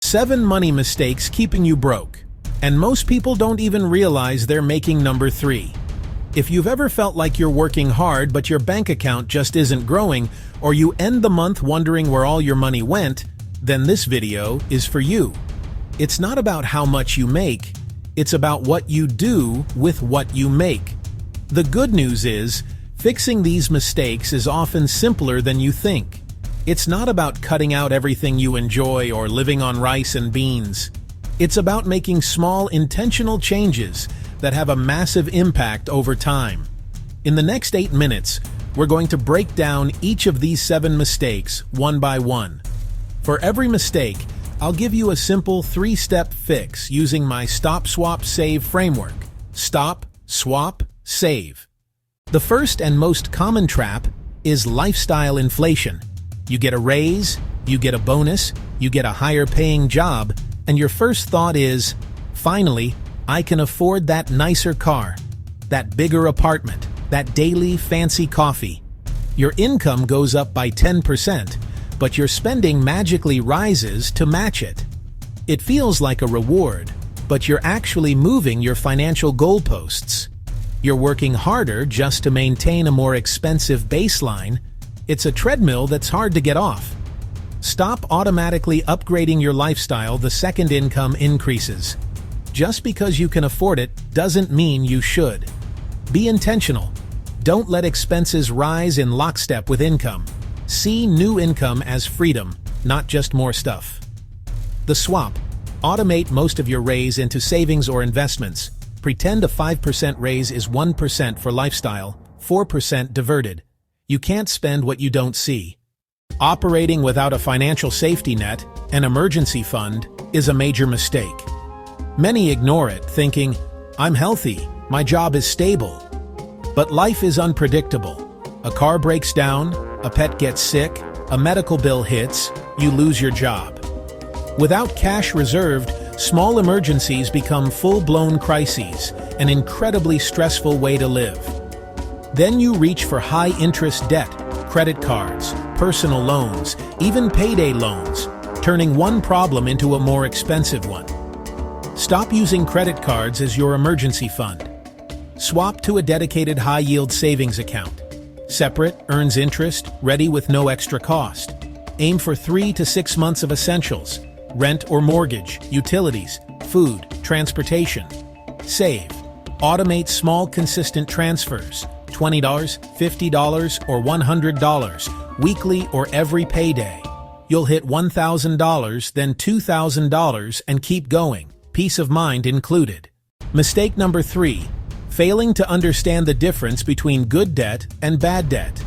7 money mistakes keeping you broke. And most people don't even realize they're making number 3. If you've ever felt like you're working hard but your bank account just isn't growing, or you end the month wondering where all your money went, then this video is for you. It's not about how much you make, it's about what you do with what you make. The good news is, fixing these mistakes is often simpler than you think. It's not about cutting out everything you enjoy or living on rice and beans. It's about making small, intentional changes that have a massive impact over time. In the next 8 minutes, we're going to break down each of these 7 mistakes one by one. For every mistake, I'll give you a simple 3-step fix using my Stop, Swap, Save framework. Stop, Swap, Save. The first and most common trap is lifestyle inflation. You get a raise, you get a bonus, you get a higher paying job, and your first thought is, finally, I can afford that nicer car, that bigger apartment, that daily fancy coffee. Your income goes up by 10%, but your spending magically rises to match it. It feels like a reward, but you're actually moving your financial goalposts. You're working harder just to maintain a more expensive baseline. It's a treadmill that's hard to get off. Stop automatically upgrading your lifestyle the second income increases. Just because you can afford it doesn't mean you should. Be intentional. Don't let expenses rise in lockstep with income. See new income as freedom, not just more stuff. The swap. Automate most of your raise into savings or investments. Pretend a 5% raise is 1% for lifestyle, 4% diverted. You can't spend what you don't see. Operating without a financial safety net, an emergency fund, is a major mistake. Many ignore it, thinking, I'm healthy, my job is stable. But life is unpredictable. A car breaks down, a pet gets sick, a medical bill hits, you lose your job. Without cash reserved, small emergencies become full-blown crises, an incredibly stressful way to live. Then you reach for high-interest debt, credit cards, personal loans, even payday loans, turning one problem into a more expensive one. Stop using credit cards as your emergency fund. Swap to a dedicated high-yield savings account. Separate, earns interest, ready with no extra cost. Aim for 3 to 6 months of essentials: rent or mortgage, utilities, food, transportation. Save. Automate small, consistent transfers. $20, $50, or $100, weekly or every payday. You'll hit $1,000, then $2,000, and keep going, peace of mind included. Mistake number 3, failing to understand the difference between good debt and bad debt.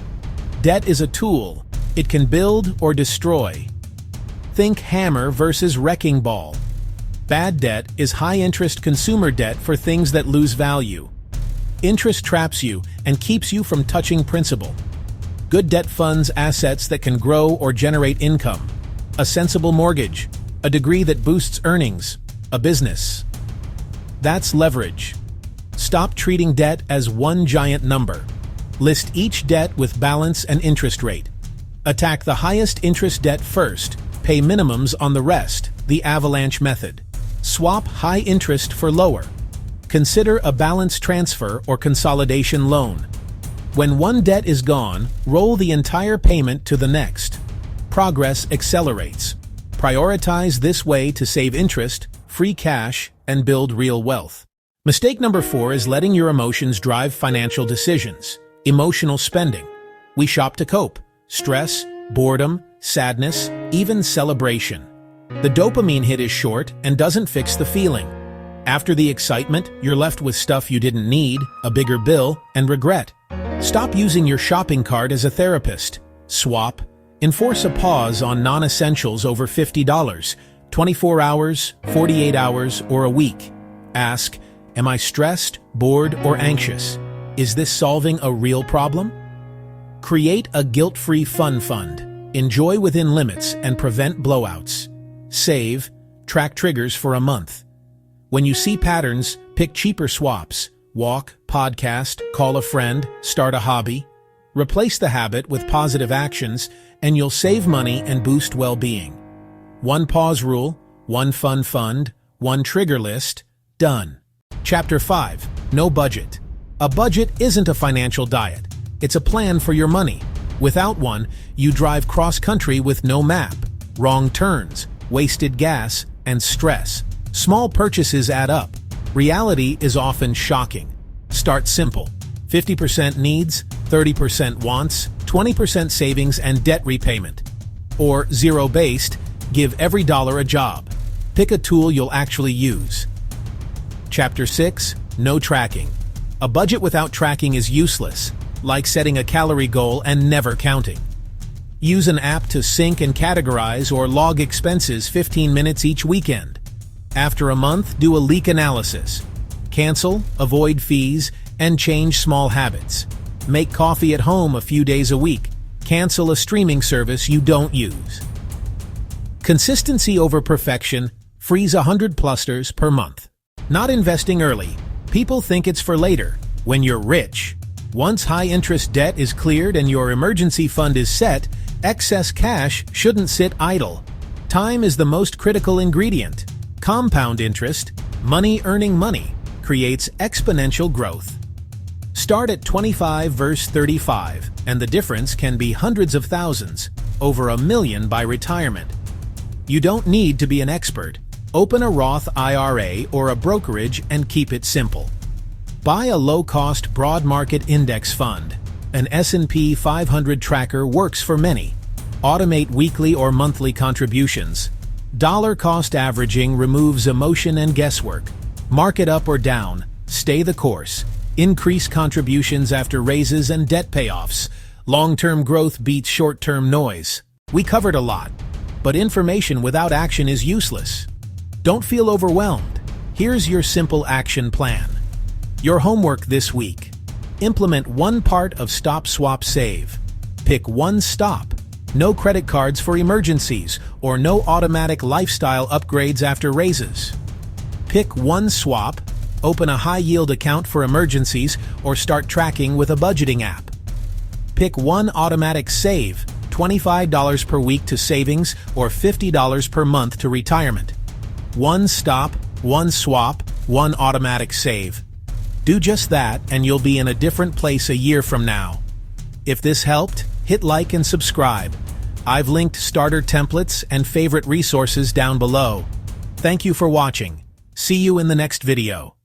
Debt is a tool. It can build or destroy. Think hammer versus wrecking ball. Bad debt is high-interest consumer debt for things that lose value. Interest traps you and keeps you from touching principal. Good debt funds assets that can grow or generate income. A sensible mortgage, a degree that boosts earnings, a business. That's leverage. Stop treating debt as one giant number. List each debt with balance and interest rate. Attack the highest interest debt first, pay minimums on the rest, the avalanche method. Swap high interest for lower. Consider a balance transfer or consolidation loan. When one debt is gone, roll the entire payment to the next. Progress accelerates. Prioritize this way to save interest, free cash, and build real wealth. Mistake number 4 is letting your emotions drive financial decisions. Emotional spending. We shop to cope. Stress, boredom, sadness, even celebration. The dopamine hit is short and doesn't fix the feeling. After the excitement, you're left with stuff you didn't need, a bigger bill, and regret. Stop using your shopping cart as a therapist. Swap. Enforce a pause on non-essentials over $50, 24 hours, 48 hours, or a week. Ask, am I stressed, bored, or anxious? Is this solving a real problem? Create a guilt-free fun fund. Enjoy within limits and prevent blowouts. Save. Track triggers for a month. When you see patterns, pick cheaper swaps. Walk, podcast, call a friend, start a hobby. Replace the habit with positive actions, and you'll save money and boost well-being. One pause rule: One fun fund, one trigger list, done. Chapter 5. No budget. A budget isn't a financial diet. It's a plan for your money. Without one, you drive cross-country with no map, wrong turns, wasted gas, and stress. Small purchases add up. Reality is often shocking. Start simple. 50% needs, 30% wants, 20% savings and debt repayment. Or zero-based, give every dollar a job. Pick a tool you'll actually use. Chapter 6. No tracking. A budget without tracking is useless, like setting a calorie goal and never counting. Use an app to sync and categorize or log expenses 15 minutes each weekend. After a month, do a leak analysis. Cancel, avoid fees, and change small habits. Make coffee at home a few days a week. Cancel a streaming service you don't use. Consistency over perfection. Freeze 100 plusters per month. Not investing early. People think it's for later, when you're rich. Once high-interest debt is cleared and your emergency fund is set, excess cash shouldn't sit idle. Time is the most critical ingredient. Compound interest, money earning money, creates exponential growth. Start at 25 versus 35, and the difference can be hundreds of thousands, over $1 million by retirement. You don't need to be an expert. Open a Roth IRA or a brokerage and keep it simple. Buy a low-cost broad market index fund. An S&P 500 tracker works for many. Automate weekly or monthly contributions. Dollar cost averaging removes emotion and guesswork. Market up or down. Stay the course. Increase contributions after raises and debt payoffs. Long-term growth beats short-term noise. We covered a lot, but information without action is useless. Don't feel overwhelmed. Here's your simple action plan. Your homework this week. Implement one part of Stop Swap Save. Pick one stop. No credit cards for emergencies or no automatic lifestyle upgrades after raises. Pick one swap. Open a high-yield account for emergencies or start tracking with a budgeting app. Pick one automatic save, $25 per week to savings or $50 per month to retirement. One stop, one swap, one automatic save. Do just that and you'll be in a different place a year from now. If this helped, hit like and subscribe. I've linked starter templates and favorite resources down below. Thank you for watching. See you in the next video.